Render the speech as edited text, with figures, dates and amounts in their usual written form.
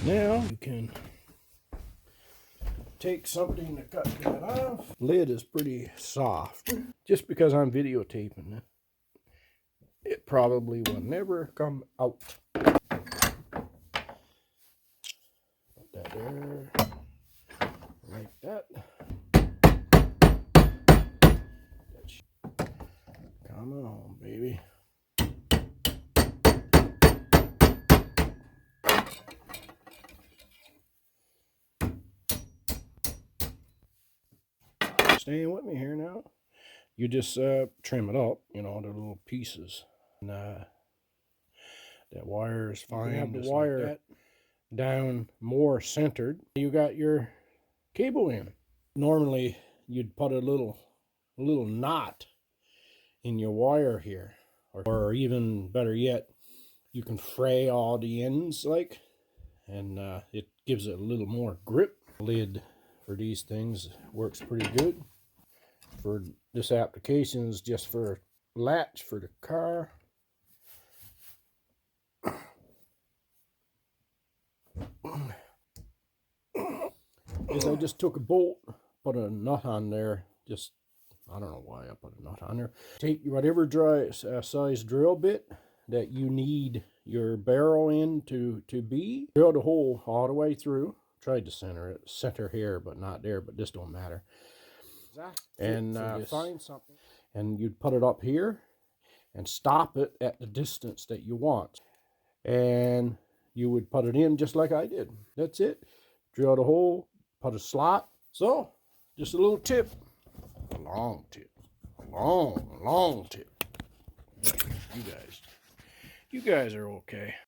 Now you can take something to cut that off. Lid is pretty soft. Just because I'm videotaping it, it probably will never come out. Put that there, like that. Come on, baby. Staying with me here now. You just trim it up, you know, the little pieces. And that wire is fine. You have the wire like down more centered. You got your cable in. Normally, you'd put a little knot in your wire here, or even better yet, you can fray all the ends like, and it gives it a little more grip. Lid for these things works pretty good. For this application is just for a latch for the car. Is I just took a bolt, put a nut on there. Just, I don't know why I put a nut on there. Take whatever size drill bit that you need your barrel in to be. Drill the hole all the way through. Tried to center here, but not there, but this don't matter. And find something. And you'd put it up here and stop it at the distance that you want. And you would put it in just like I did. That's it. Drill the hole, put a slot. So, just a little tip. A long tip. A long tip. You guys are okay.